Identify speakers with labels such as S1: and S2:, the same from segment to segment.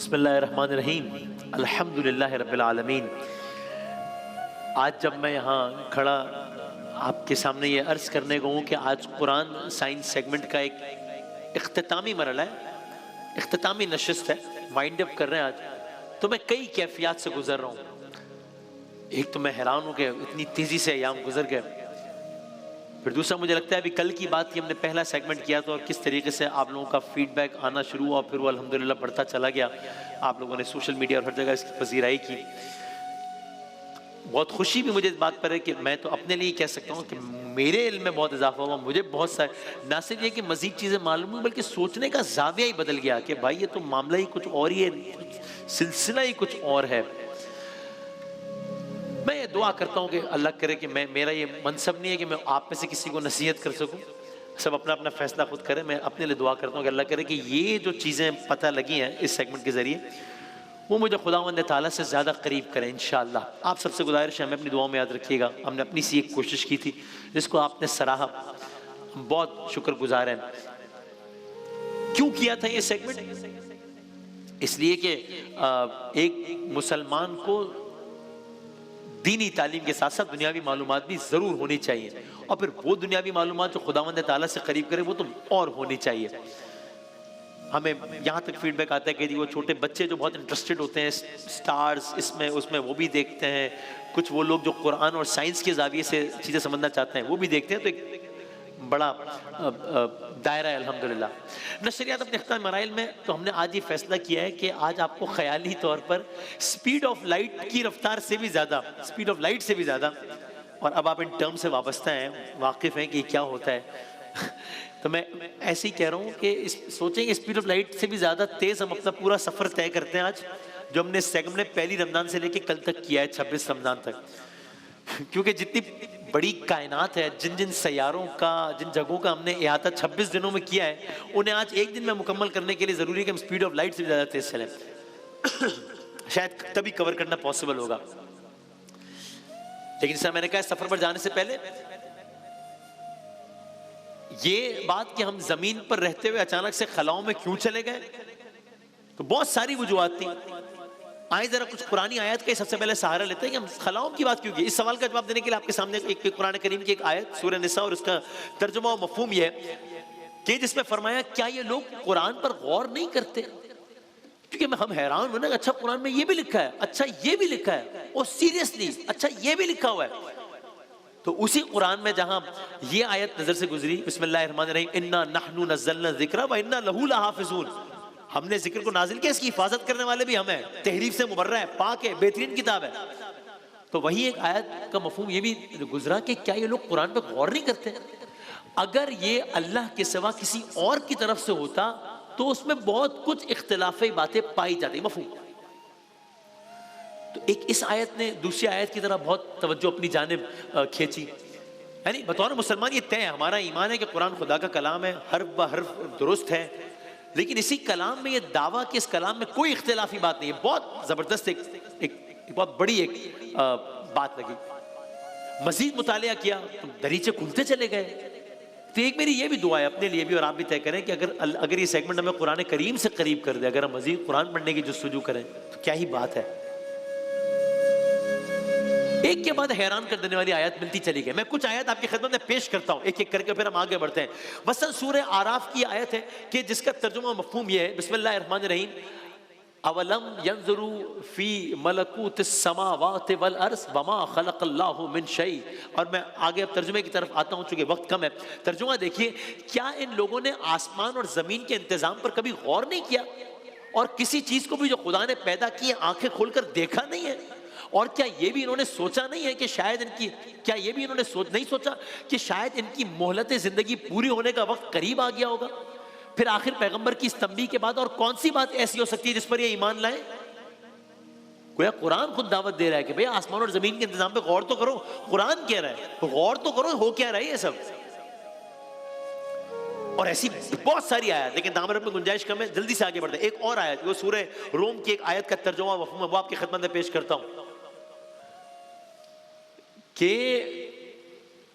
S1: बिस्मिल्लाहिर्रहमानिर्रहीम अल्हम्दुलिल्लाहि रब्बिल आलमीन। आज जब मैं यहाँ खड़ा आपके सामने ये अर्ज़ करने को हूँ कि आज कुरान साइंस सेगमेंट का एक इख्तितामी मरहला है, इख्तितामी नशिस्त है, वाइंड अप कर रहे हैं आज, तो मैं कई कैफियत से गुजर रहा हूँ। एक तो मैं हैरान हूँ कि इतनी तेज़ी से अयाम गुजर गए। फिर दूसरा, मुझे लगता है अभी कल की बात की हमने पहला सेगमेंट किया था और किस तरीके से आप लोगों का फीडबैक आना शुरू हुआ, फिर वो अल्हम्दुलिल्लाह बढ़ता चला गया। आप लोगों ने सोशल मीडिया और हर जगह इसकी पजीराई की। बहुत खुशी भी मुझे इस बात पर है कि मैं तो अपने लिए कह सकता हूँ कि मेरे इल्म में बहुत इजाफा हुआ। मुझे बहुत सारे, ना सिर्फ ये कि मजीद चीज़ें मालूम हुई, बल्कि सोचने का जाविया ही बदल गया कि भाई ये तो मामला ही कुछ और ही है, सिलसिला ही कुछ और है। मैं ये दुआ करता हूँ कि अल्लाह करे कि मेरा ये मनसब नहीं है कि मैं आप में से किसी को नसीहत कर सकूँ, सब अपना अपना फैसला खुद करें। मैं अपने लिए दुआ करता हूँ कि अल्लाह करे कि ये जो चीज़ें पता लगी हैं इस सेगमेंट के ज़रिए, वो मुझे खुदावंद ताला से ज़्यादा करीब करें इंशाअल्लाह। आप सबसे गुजारिश है, हमें अपनी दुआओं में याद रखिएगा। हमने अपनी सी एक कोशिश की थी जिसको आपने सराहा, हम बहुत शुक्रगुजार हैं। क्यों किया था ये सेगमेंट? इसलिए कि एक मुसलमान को दीनी तालीम के साथ साथ दुनियावी मालूमात भी ज़रूर होनी चाहिए, और फिर वो दुनियावी मालूमात जो खुदावंद ताला से करीब करे वो तो और होनी चाहिए। हमें यहाँ तक फीडबैक आता है कि वो छोटे बच्चे जो बहुत इंटरेस्टेड होते हैं स्टार्स इसमें उसमें, वो भी देखते हैं। कुछ वो लोग जो कुरान और साइंस के ज़ाविये से चीज़ें समझना चाहते हैं वो भी देखते हैं। तो एक बड़ा दायरा है अल्हम्दुलिल्लाह। नशरियात अपने अख्तार मराइल में तो हमने आज ये फैसला किया है कि आज आपको ख्याली तौर पर स्पीड ऑफ लाइट की रफ्तार से भी ज़्यादा, स्पीड ऑफ लाइट से भी ज़्यादा, और अब आप इन टर्म से वाबस्ता हैं, वाकिफ़ हैं कि क्या होता है तो मैं ऐसे ही कह रहा हूँ कि सोचेंगे स्पीड ऑफ लाइट से भी ज़्यादा तेज़ हम अपना पूरा सफ़र तय करते हैं आज, जो हमने सेगमेंट में पहली रमज़ान से लेकर कल तक किया है, 26 रमज़ान तक। क्योंकि जितनी बड़ी कायनात है, जिन जिन सैयारों का, जिन जगहों का हमने अहाता 26 दिनों में किया है, उन्हें आज एक दिन में मुकम्मल करने के लिए ज़रूरी है कि हम स्पीड ऑफ लाइट से भी ज़्यादा तेज़ चलें। शायद तभी कवर करना पॉसिबल होगा। लेकिन जैसा मैंने कहा, सफ़र पर जाने से पहले ये बात कि हम ज़मीन पर रहते हुए अचानक से खलाओं में क्यों चले गए, तो बहुत सारी वजूहात थी। आए जरा कुछ पुरानी आयत का सबसे पहले सहारा लेते हैं कि हम खलाओं की बात क्यों की। इस सवाल का जवाब देने के लिए आपके सामने एक कुरान करीम की एक आयत सूरह निसा, और उसका तर्जुमा और मफहूम ये है कि जिसमें फरमाया, क्या ये लोग कुरान पर गौर नहीं करते? क्योंकि हम हैरान हुए ना, अच्छा कुरान में ये भी लिखा है, अच्छा ये भी लिखा है, और सीरियसली अच्छा ये भी लिखा हुआ है। तो उसी कुरान में जहां ये आयत नजर से गुजरी, बिस्मिल्लाहिर्रहमानिर्रहीम, इन्ना नहनु नज़्ज़लना ज़िक्रा व इन्ना लहू लहाफ़िज़ून, हमने जिक्र को नाजिल किया, इसकी हिफाजत करने वाले भी हम हैं, तहरीफ से मुबर्रा है, पाक है, बेहतरीन किताब है। तो वही एक आयत का मफहूम ये भी गुजरा कि क्या ये लोग कुरान पे गौर नहीं करते? अगर ये अल्लाह के सिवा किसी और की तरफ से होता तो उसमें बहुत कुछ इख्तिलाफी बातें पाई जाती, मफहूम। तो एक इस आयत ने दूसरी आयत की तरह बहुत तवज्जो अपनी जानिब खींची। यानी बतौर मुसलमान ये तय है, हमारा ईमान है कि कुरान खुदा का कलाम है, हर्फ ब हर्फ दुरुस्त है, लेकिन इसी कलाम में ये दावा कि इस कलाम में कोई इख्तिलाफी बात नहीं है, बहुत ज़बरदस्त एक बहुत बड़ी एक बात लगी। मजीद मुतालिया किया तो दरीचे खुलते चले गए। तो एक मेरी ये भी दुआ है अपने लिए भी, और आप भी तय करें कि अगर ये सेगमेंट हमें कुरान करीम से करीब कर दे, अगर हम मजीद कुरान पढ़ने की जुस्तजू करें तो क्या ही बात है। एक के बाद हैरान कर देने वाली आयत मिलती चली गई। मैं कुछ आयत आपकी खिदमत में पेश करता हूं एक एक करके, फिर हम आगे बढ़ते हैं। वसन सूरह आराफ की आयत है कि जिसका तर्जुमा मफहूम यह है, बिस्मिल्लाहिर्रहमानिर्रहीम, अवलम यंजुरू फी मलकूतिस समावाति वल अर्ज़ वमा खलक़ल्लाहु मिन शै। और मैं आगे अब तर्जुमे की तरफ आता हूं, चूंकि वक्त कम है। तर्जुमा देखिए, क्या इन लोगों ने आसमान और जमीन के इंतजाम पर कभी गौर नहीं किया, और किसी चीज को भी जो खुदा ने पैदा की आंखें खोलकर देखा नहीं है? और क्या ये भी इन्होंने सोचा नहीं है कि शायद क्या ये भी इन्होंने नहीं सोचा कि शायद इनकी मोहलत जिंदगी पूरी होने का वक्त करीब आ गया होगा? फिर आखिर पैगंबर की इस तंबीह के बाद और कौन सी बात ऐसी हो सकती है जिस पर ये ईमान लाए? गोया कुरान खुद दावत दे रहा है कि भाई आसमान और जमीन के इंतजाम पे गौर तो करो। कुरान कह रहा है तो गौर तो करो, हो क्या रहा है ये सब। और ऐसी बहुत सारी आयत, लेकिन दामन में गुंजाइश कम है, जल्दी से आगे बढ़ते हैं। एक और आयत, वो सूरह रोम की एक आयत का तर्जुमा मफहूम है, वो आपकी खिदमत में पेश करता हूं कि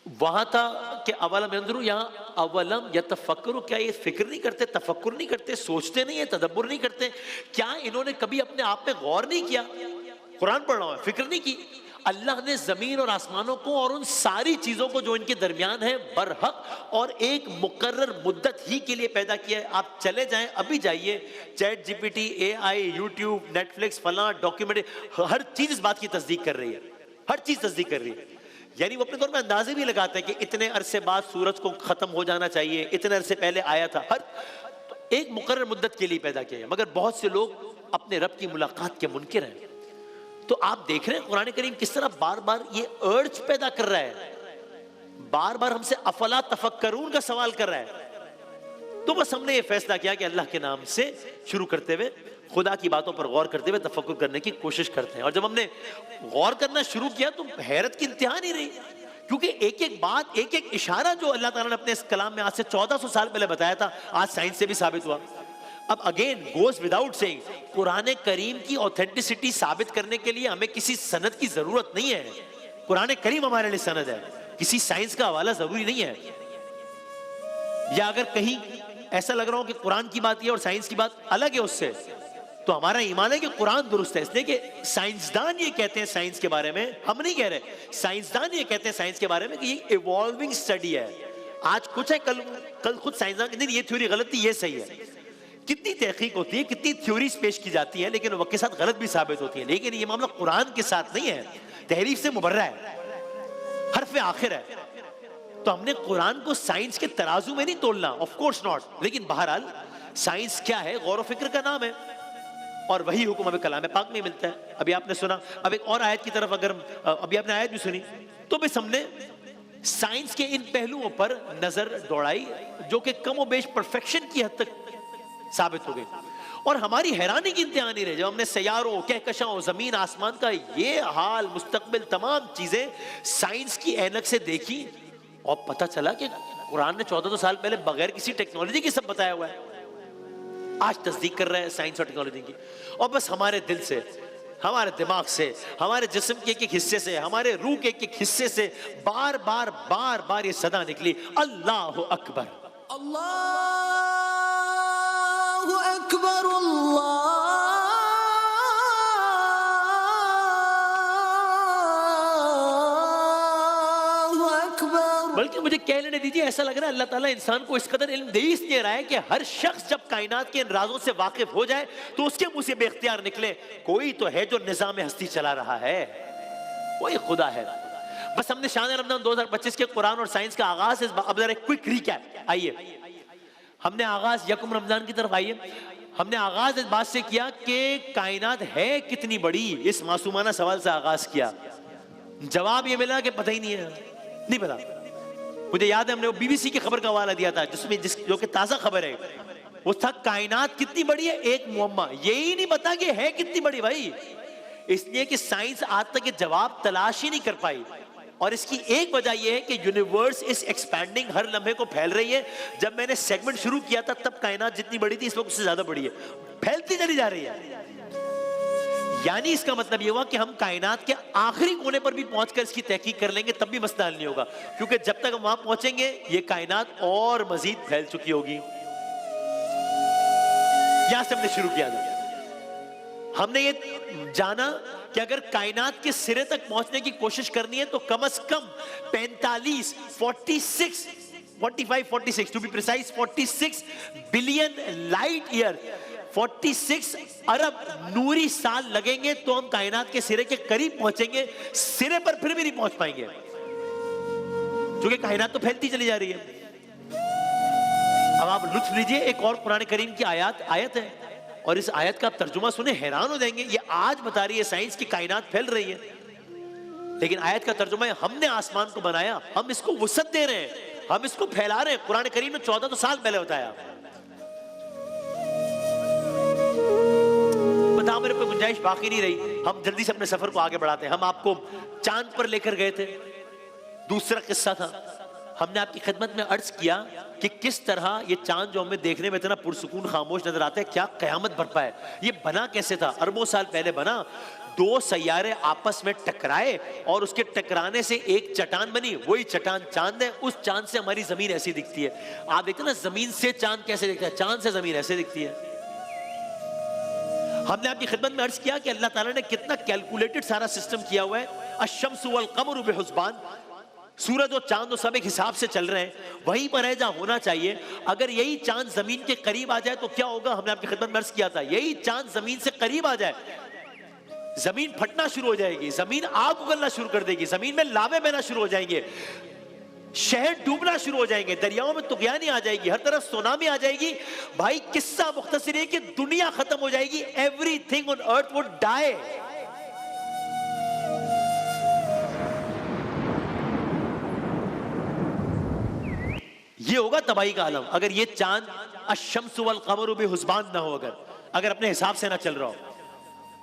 S1: वहां था कि अवलम यंजुरू, यहां अवलम यतफक्करू, क्या ये फिक्र नहीं करते, तफक्कुर नहीं करते, सोचते नहीं है, तदब्बुर नहीं करते? क्या इन्होंने कभी अपने आप में गौर नहीं किया? कुरान पढ़ रहा हूं, फिक्र नहीं की। अल्लाह ने जमीन और आसमानों को और उन सारी चीजों को जो इनके दरमियान है बरहक और एक मुकर्रर मुद्दत ही के लिए पैदा किया है। आप चले जाएं, अभी जाइए, chat GPT, AI, YouTube, Netflix, फला डॉक्यूमेंट्री, हर चीज इस बात की तस्दीक कर रही है, हर चीज तस्दीक कर रही है। यानी वो अपने तौर पर अंदाजे भी लगाते हैं कि इतने अरसे बाद सूरज को खत्म हो जाना चाहिए, इतने अरसे पहले आया था। हर तो एक मुकर्रर मुद्दत के लिए पैदा किया है। मगर बहुत से लोग अपने रब की मुलाकात के मुनकिर हैं। तो आप देख रहे हैं कुरान करीम किस तरह बार बार ये अर्ज पैदा कर रहा है, बार बार हमसे अफला तफक्करून का सवाल कर रहा है। तो बस हमने ये फैसला किया कि अल्लाह के नाम से शुरू करते हुए खुदा की बातों पर गौर करते हुए तफक्कुर करने की कोशिश करते हैं। और जब हमने गौर करना शुरू किया तो हैरत की इंतहा नहीं रही, क्योंकि एक एक बात, एक एक इशारा जो अल्लाह ताला ने अपने इस कलाम में आज से 1400 साल पहले बताया था, आज साइंस से भी साबित हुआ। अब again goes without saying, Quran Kareem की ऑथेंटिसिटी साबित करने के लिए हमें किसी सनद की जरूरत नहीं है। कुरान करीम हमारे लिए सनद है, किसी साइंस का हवाला जरूरी नहीं है। या अगर कहीं ऐसा लग रहा हो कि कुरान की बात ये और साइंस की बात अलग है उससे, तो हमारा ईमान है कि कुरान दुरुस्त है। इसलिए कि साइंसदान ये कहते हैं साइंस के बारे में, हम नहीं कह रहे, साइंसदान ये कहते हैं साइंस के बारे में कि ये इवॉल्विंग स्टडी है। आज कुछ है, कल खुद साइंसदान कहते हैं ये थ्योरी गलत थी, ये सही है। कितनी तहकीक होती है, कितनी थ्योरीज पेश की जाती है, लेकिन वक्त के साथ गलत भी साबित होती है। लेकिन ये मामला कुरान के साथ नहीं है, तहरीफ से मुबर्रा है, हर्फ आखिर है। तो हमने कुरान को साइंस के तराजू में नहीं तोलना, ऑफ कोर्स नॉट। लेकिन बहरहाल साइंस क्या है, गौर व फिक्र का नाम है, और वही हुक्म हमें कलाम पाक में मिलता है। अभी आपने सुना, अब एक और आयत की तरफ अगर अभी आपने आयत भी सुनी, तो बस हमने साइंस के इन पहलुओं पर नजर दौड़ाई जो कि कम और बेश परफेक्शन की हद तक साबित हो गई। और हमारी हैरानी की इंतहा नहीं रही जब हमने सैयारों, कहकशाओं, जमीन आसमान का ये हाल, मुस्तकबिल तमाम चीजें साइंस की ऐनक से देखी, और पता चला कि कुरान ने 1400 साल पहले बगैर किसी टेक्नोलॉजी के सब बताया हुआ है। आज तस्दीक कर रहा है साइंस और टेक्नोलॉजी की। और बस हमारे दिल से, हमारे दिमाग से, हमारे जिस्म के एक एक हिस्से से, हमारे रूह के एक एक हिस्से से बार बार बार बार ये सदा निकली, अल्लाह अकबर,
S2: अल्लाहु अकबर, अल्लाहु अकबर।
S1: बल्कि मुझे कह लेने दीजिए, ऐसा लग रहा है अल्लाह ताला इंसान को इस कदर इल्म दे इसलिए रहा है कि हर शख्स जब कायनात के इन राजों से वाकिफ हो जाए तो उसके मुंह से बेख्तियार निकले, कोई तो है जो निजाम हस्ती चला रहा है, वही खुदा है। बस हमने शान रमजान 2025 के कुरान और साइंस का आगाज, अब जरा क्विक रिकैप, आइए हमने आगाज यकम रमजान की तरफ आइए, हमने आगाज इस बात से किया कि कायनात है कितनी बड़ी, इस मासूमाना सवाल से आगाज किया। जवाब ये मिला कि पता ही नहीं है, नहीं पता। मुझे याद है हमने वो BBC की खबर का हवाला दिया था जिसमें जो कि ताजा खबर है, वो था कायनात कितनी बड़ी है एक मुअम्मा, यही नहीं पता कि है कितनी बड़ी भाई। इसलिए कि साइंस आज तक ये जवाब तलाश ही नहीं कर पाई। और इसकी एक वजह यह है कि यूनिवर्स इज एक्सपैंडिंग, हर लम्हे को फैल रही है। जब मैंने सेगमेंट शुरू किया था तब कायनात जितनी बड़ी थी इस वक्त उससे ज्यादा बड़ी है, फैलती चली जा रही है। यानी इसका मतलब ये हुआ कि हम कायनात के आखिरी कोने पर भी पहुंचकर इसकी तहकीक कर लेंगे तब भी मसला हल नहीं होगा, क्योंकि जब तक हम वहां पहुंचेंगे ये कायनात और मजीद फैल चुकी होगी। यहां से हमने शुरू किया था, हमने ये जाना कि अगर कायनात के सिरे तक पहुंचने की कोशिश करनी है तो कम से कम 45 to be precise 46 billion light year, 46 अरब नूरी साल लगेंगे तो हम कायनात के सिरे के करीब पहुंचेंगे। सिरे पर फिर भी नहीं पहुंच पाएंगे क्योंकि कायनात तो फैलती चली जा रही है। अब आप लुत्फ लीजिए, एक और कुरान करीम की आयत है और इस आयत का आप तर्जुमा सुने हैरान हो जाएंगे। ये आज बता रही है साइंस की कायनात फैल रही है, लेकिन आयत का तर्जुमा है हमने आसमान को बनाया, हम इसको वुसअत दे रहे हैं, हम इसको फैला रहे हैं। कुरान करीम ने 1400 साल पहले बताया। बताओ मेरे को गुंजाइश बाकी नहीं रही, हम जल्दी से अपने सफर को आगे बढ़ाते हैं। हम आपको चांद पर लेकर गए थे, दूसरा किस्सा था। हमने आपकी खिदमत में अर्ज किया कि किस तरह ये चांद जो हमें देखने में इतना पुरसुकून खामोश नजर आता है, क्या कयामत बरपा है। ये बना कैसे था? अरबों साल पहले बना। दो सैयारे आपस में टकराए और उसके टकराने से एक चट्टान बनी, वही चट्टान चांद है। उस चांद से हमारी जमीन ऐसी दिखती है। आप देखते हैं ना जमीन से चांद कैसे दिखता है, चांद से जमीन ऐसे दिखती है। हमने आपकी खिदमत में अर्ज किया कि अल्लाह ताला ने कितना कैलकुलेटेड सारा सिस्टम किया हुआ है। अश-शम्सु वल क़मरु बिहुस्बान, सूरज और चांद तो सब एक हिसाब से चल रहे हैं, वहीं पर है जहां होना चाहिए। अगर यही चांद जमीन के करीब आ जाए तो क्या होगा? हमने आपकी खिदमत में अर्ज किया था, यही चांद जमीन से करीब आ जाए, जमीन फटना शुरू हो जाएगी, जमीन आग उगलना शुरू कर देगी, जमीन में लावे बहना शुरू हो जाएंगे, शहर डूबना शुरू हो जाएंगे, दरियाओं में तुगयानी आ जाएगी, हर तरफ सुनामी आ जाएगी। भाई किस्सा मुख्तसर है कि दुनिया खत्म हो जाएगी, everything on earth would die. ये होगा तबाही का आलम अगर ये चांद अश-शम्सु वल क़मरु बिहुस्बान ना हो, अगर अपने हिसाब से ना चल रहा हो।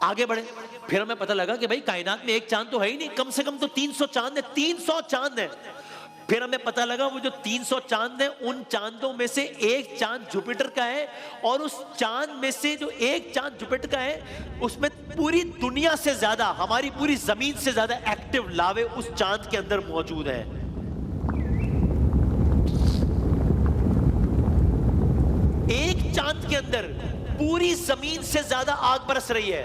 S1: आगे बढ़े, फिर हमें पता लगा कि भाई कायनात में एक चांद तो है ही नहीं, कम से कम तो 300 चांद है, 300 चांद है। फिर हमें पता लगा वो जो 300 चांद है, उन चांदों में से एक चांद जुपिटर का है, और उस चांद में से जो एक चांद जुपिटर का है उसमें पूरी दुनिया से ज्यादा, हमारी पूरी जमीन से ज्यादा एक्टिव लावे उस चांद के अंदर मौजूद है। एक चांद के अंदर पूरी जमीन से ज्यादा आग बरस रही है।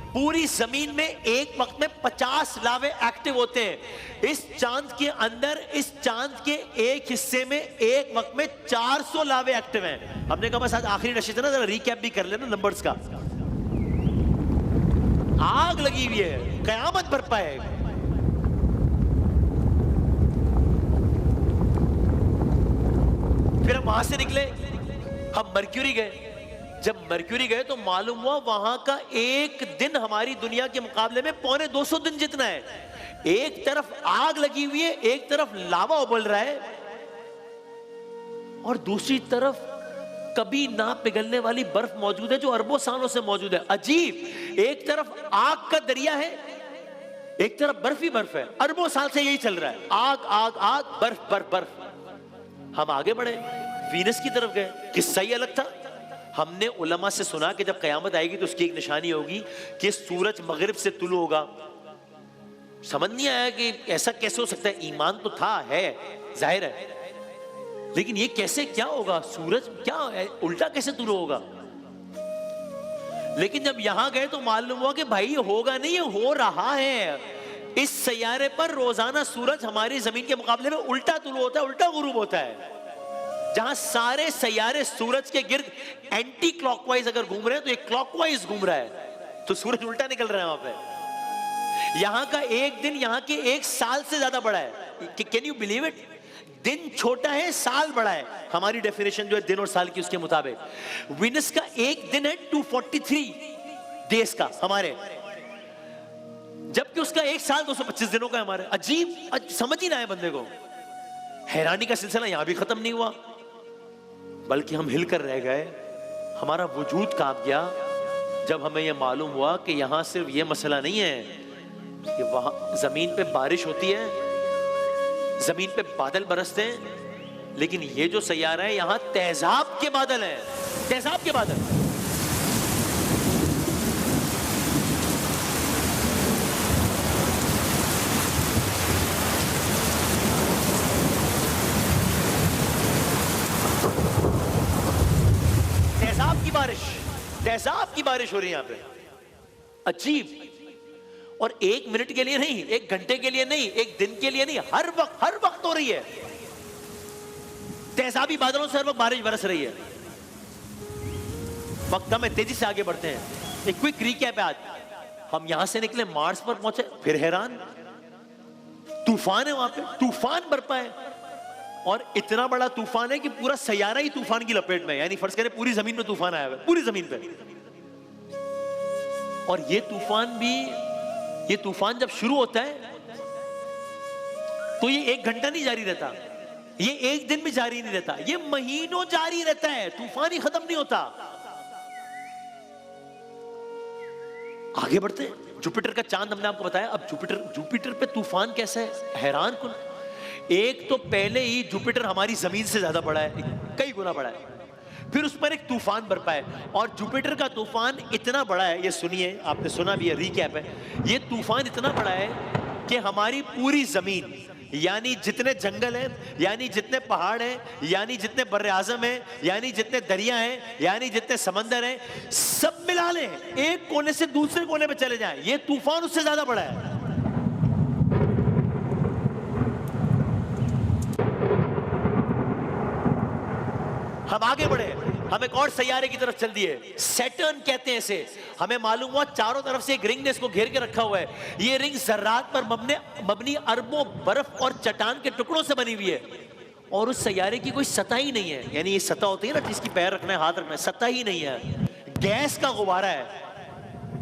S1: पूरी जमीन में एक वक्त में 50 लावे एक्टिव होते हैं। इस चांद के अंदर, इस चांद के एक हिस्से में एक वक्त में 400 लावे एक्टिव हैं। हमने कहा बस आज आखिरी नशीद है ना, जरा रिकैप भी कर लेना नंबर्स का। आग लगी हुई है, कयामत बरपा है। फिर हम वहां से निकले, हम मर्क्यूरी गए। जब मर्क्यूरी गए तो मालूम हुआ वहां का एक दिन हमारी दुनिया के मुकाबले में 250 दिन जितना है। एक तरफ आग लगी हुई है, एक तरफ लावा उबल रहा है, और दूसरी तरफ कभी ना पिघलने वाली बर्फ मौजूद है जो अरबों सालों से मौजूद है। अजीब, एक तरफ आग का दरिया है, एक तरफ बर्फ ही बर्फ है। अरबों साल से यही चल रहा है, आग आग आग, बर्फ बर्फ बर्फ। हम आगे बढ़े, वीनस की तरफ गए। किस्सा ही अलग था। हमने उलमा से सुना कि जब कयामत आएगी तो उसकी एक निशानी होगी कि सूरज मगरिब से तुलू होगा। समझ नहीं आया कि ऐसा कैसे हो सकता है। ईमान तो था, है, जाहिर है, लेकिन ये कैसे, क्या होगा? सूरज क्या उल्टा कैसे तुलू होगा? लेकिन जब यहां गए तो मालूम हुआ कि भाई होगा नहीं, ये हो रहा है। इस सैयारे पर रोजाना सूरज हमारी जमीन के मुकाबले में उल्टा तुलू होता है, उल्टा गुरूब होता है। जहां सारे सैयारे सूरज के गिर्द एंटी क्लॉकवाइज अगर घूम रहे हैं तो एक क्लॉकवाइज घूम रहा है, तो सूरज उल्टा निकल रहा है वहां पे। यहां का एक दिन यहां के एक साल से ज्यादा बड़ा है। Can you believe it? दिन छोटा है, साल बड़ा है। हमारी डेफिनेशन जो है दिन और साल की, उसके मुताबिक विनस का एक दिन है 243 डेज का हमारे, जबकि उसका एक साल 225 दिनों का है हमारे। अजीब, समझ ही ना आए बंदे को। हैरानी का सिलसिला यहां भी खत्म नहीं हुआ, बल्कि हम हिलकर रह गए, हमारा वजूद कांप गया जब हमें यह मालूम हुआ कि यहां सिर्फ यह मसला नहीं है कि वहां जमीन पे बारिश होती है, जमीन पे बादल बरसते हैं, लेकिन ये जो सैयारा है यहां तेजाब के बादल हैं, तेजाब के बादल। तेजाब की बारिश हो रही है यहां पे। अजीब, और एक मिनट के लिए नहीं, एक घंटे के लिए नहीं, एक दिन के लिए नहीं, हर वक्त हो रही है। तेजाबी बादलों से हर वक्त बारिश बरस रही है। वक्त में तेजी से आगे बढ़ते हैं। एक क्विक रिकैप है आज। हम यहां से निकले, मार्स पर पहुंचे, फिर हैरान, तूफान है वहां पे, तूफान बरपा है, और इतना बड़ा तूफान है कि पूरा सैयारा ही तूफान की लपेट में है। यानी फर्ज करें पूरी जमीन में तूफान आया हुआ है, पूरी जमीन पे। और ये तूफान जब शुरू होता है तो ये एक घंटा नहीं जारी रहता, ये एक दिन भी जारी नहीं रहता, ये महीनों जारी रहता है। तूफान ही खत्म नहीं होता। आगे बढ़ते हैं। जुपिटर का चांद हमने आपको बताया। अब जुपिटर पे तूफान कैसा है, हैरान कुन। एक तो पहले ही जुपिटर हमारी जमीन से ज्यादा बड़ा है, कई गुना बड़ा है। फिर उस पर एक तूफान बरपा है, और जुपिटर का तूफान इतना बड़ा है, ये सुनिए, आपने सुना भी है, रिकैप है, ये तूफान इतना बड़ा है कि हमारी पूरी जमीन, यानी जितने जंगल हैं, यानी जितने पहाड़ हैं, यानी जितने बर्रे आजम हैं, यानी जितने दरिया हैं, यानी जितने समंदर हैं, सब मिला लें, एक कोने से दूसरे कोने पे चले जाएं, ये तूफान उससे ज्यादा बड़ा है। हम आगे बढ़े, हम एक और सैयारे की तरफ चल दिए, सैटर्न कहते हैं इसे। हमें मालूम हुआ चारों तरफ से एक रिंग ने इसको घेर के रखा हुआ है। ये रिंग जर्रात पर मबनी अरबों बर्फ और चट्टान के टुकड़ों से बनी हुई है, और उस सैयारे की कोई सतह ही नहीं है। यानी ये सतह होती है ना जिसकी पैर रखना है, हाथ रखना है, सतह ही नहीं है, गैस का गुब्बारा है।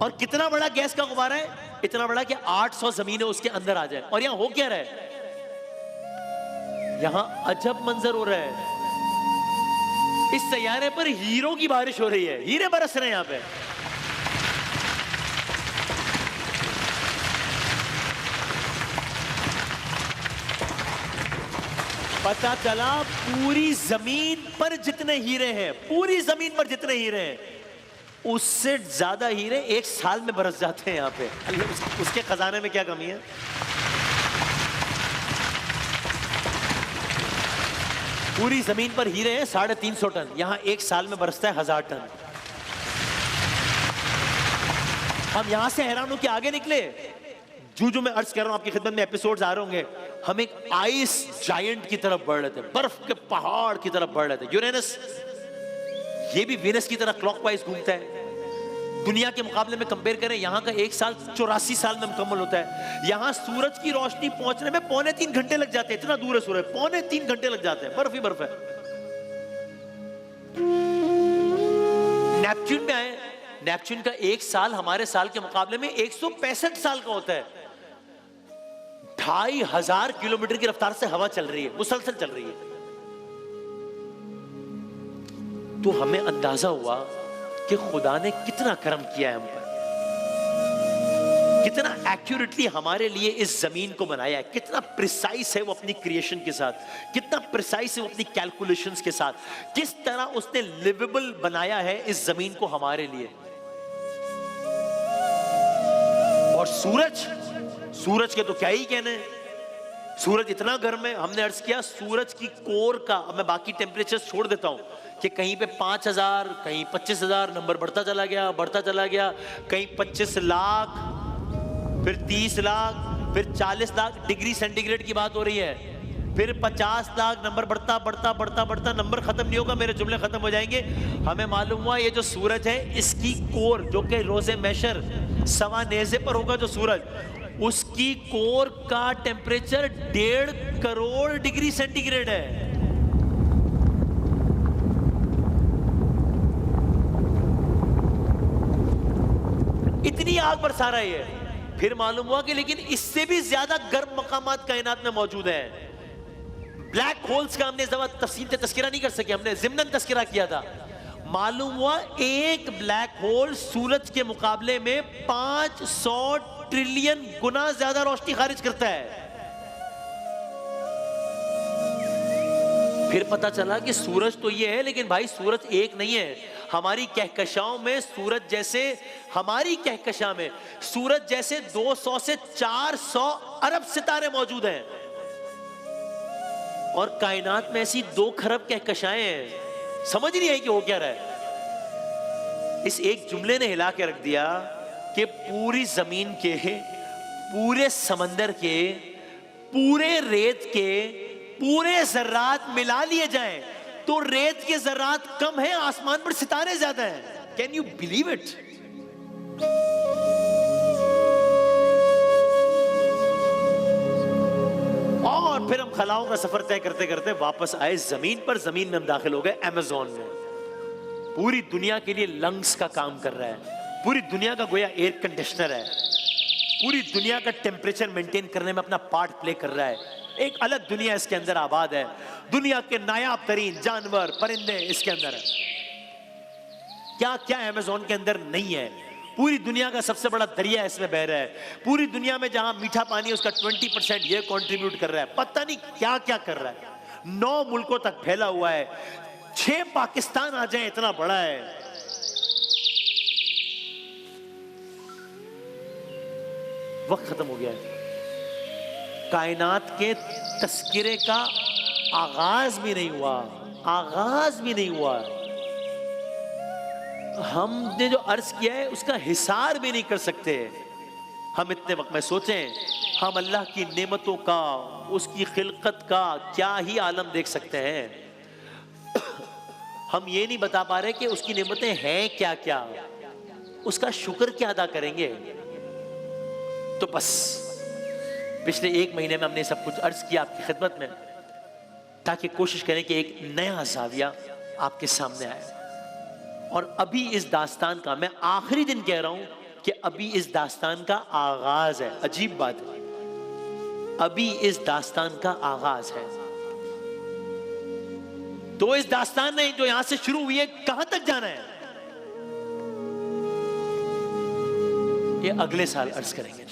S1: और कितना बड़ा गैस का गुब्बारा है? इतना बड़ा कि 800 जमीनें उसके अंदर आ जाए। और यहां हो क्या रहा है? यहां अजब मंजर हो रहा है, इस सैयारे पर हीरों की बारिश हो रही है, हीरे बरस रहे हैं यहां पे। पता चला पूरी जमीन पर जितने हीरे हैं, पूरी जमीन पर जितने हीरे हैं, उससे ज्यादा हीरे एक साल में बरस जाते हैं यहां पे। उसके खजाने में क्या कमी है? पूरी जमीन पर हीरे हैं 350 टन, यहां एक साल में बरसता है 1000 टन। हम यहां से हैरान होकर आगे निकले, जो मैं अर्ज कर रहा हूं आपकी खिदमत में, एपिसोड्स आ रहे होंगे, हम एक आइस जायंट की तरफ बढ़ रहे थे, बर्फ के पहाड़ की तरफ बढ़ रहे थे। यूरेनस, ये भी वीनस की तरह क्लॉकवाइज घूमता है। दुनिया के मुकाबले में कंपेयर करें, यहां का एक साल 84 साल में मुकम्मल होता है। यहां सूरज की रोशनी पहुंचने में 2.25 घंटे लग जाते हैं, इतना दूर है सूरज, 2.25 घंटे लग जाते हैं, बर्फ ही बर्फ है। नेपच्यून में आए, नेपच्यून का एक साल हमारे साल के मुकाबले में 165 साल का होता है। 2500 किलोमीटर की रफ्तार से हवा चल रही है, मुसलसल चल रही है। तो हमें अंदाजा हुआ कि खुदा ने कितना करम किया है हम पर, कितना एक्यूरेटली हमारे लिए इस जमीन को बनाया है, कितना प्रिसाइज है वो अपनी क्रिएशन के साथ, कितना प्रिसाइज है वो अपनी कैलकुलेशंस के साथ, किस तरह उसने लिवेबल बनाया है इस जमीन को हमारे लिए। और सूरज के तो क्या ही कहने, सूरज इतना गर्म है। हमने अर्ज किया सूरज की कोर का, मैं बाकी टेम्परेचर छोड़ देता हूं, कि कहीं पे 5000, कहीं 25,000, नंबर बढ़ता चला गया, कहीं 25 लाख, फिर 30 लाख, फिर 40 लाख डिग्री सेंटीग्रेड की बात हो रही है, फिर 50 लाख, नंबर बढ़ता, नंबर खत्म नहीं होगा, मेरे जुमले खत्म हो जाएंगे। हमें मालूम हुआ ये जो सूरज है, इसकी कोर, जो कि रोजे मैशर सवा नेज़े पर होगा जो सूरज, उसकी कोर का टेम्परेचर 1.5 करोड़ डिग्री सेंटीग्रेड है। इतनी आग बरसा रहा है। फिर मालूम हुआ कि लेकिन इससे भी ज्यादा गर्म मकामात कायनात में मौजूद हैं। ब्लैक होल्स का हमने जरा तफसील से तस्करा नहीं कर सके, हमने ज़िम्नन तस्करा किया था। मालूम हुआ एक ब्लैक होल सूरज के मुकाबले में 500 ट्रिलियन गुना ज्यादा रोशनी खारिज करता है। फिर पता चला कि सूरज तो ये है, लेकिन भाई सूरज एक नहीं है। हमारी कहकशाओं में सूरज जैसे, हमारी कहकशा में सूरज जैसे 200 से 400 अरब सितारे मौजूद हैं, और कायनात में ऐसी 2 खरब कहकशाएं हैं। समझ नहीं आई कि हो क्या रहा है। इस एक जुमले ने हिला के रख दिया कि पूरी जमीन के, पूरे समंदर के, पूरे रेत के पूरे जर्रात मिला लिए जाएं तो रेत के जर्रात कम है, आसमान पर सितारे ज्यादा हैं। Can you believe it? और फिर हम खलाओं का सफर तय करते करते वापस आए जमीन पर। जमीन में हम दाखिल हो गए अमेज़न में। पूरी दुनिया के लिए लंग्स का काम कर रहा है, पूरी दुनिया का गोया एयर कंडीशनर है, पूरी दुनिया का टेम्परेचर मेंटेन करने में अपना पार्ट प्ले कर रहा है। एक अलग दुनिया इसके अंदर आबाद है। दुनिया के नायाब तरीन जानवर परिंदे इसके अंदर है। क्या क्या अमेज़न के अंदर नहीं है। पूरी दुनिया का सबसे बड़ा दरिया इसमें बह रहा है। पूरी दुनिया में जहां मीठा पानी है उसका 20% ये कंट्रीब्यूट कर रहा है। पता नहीं क्या क्या कर रहा है। 9 मुल्कों तक फैला हुआ है। 6 पाकिस्तान आ जाए इतना बड़ा है। वक्त खत्म हो गया है। कायनात के तस्किरे का आगाज भी नहीं हुआ, आगाज भी नहीं हुआ। हमने जो अर्ज किया है उसका हिसार भी नहीं कर सकते। हम इतने वक्त में सोचें, हम अल्लाह की नेमतों का, उसकी खिलकत का क्या ही आलम देख सकते हैं। हम ये नहीं बता पा रहे कि उसकी नेमतें हैं क्या क्या, उसका शुक्र क्या अदा करेंगे। तो बस पिछले 1 महीने में हमने सब कुछ अर्ज किया आपकी खिदमत में, ताकि कोशिश करें कि एक नया ज़ाविया आपके सामने आए। और अभी इस दास्तान का, मैं आखिरी दिन कह रहा हूं कि अभी इस दास्तान का आगाज है। अजीब बात है, अभी इस दास्तान का आगाज है। तो इस दास्तान ने जो यहां से शुरू हुई है, कहां तक जाना है, ये अगले साल अर्ज करेंगे।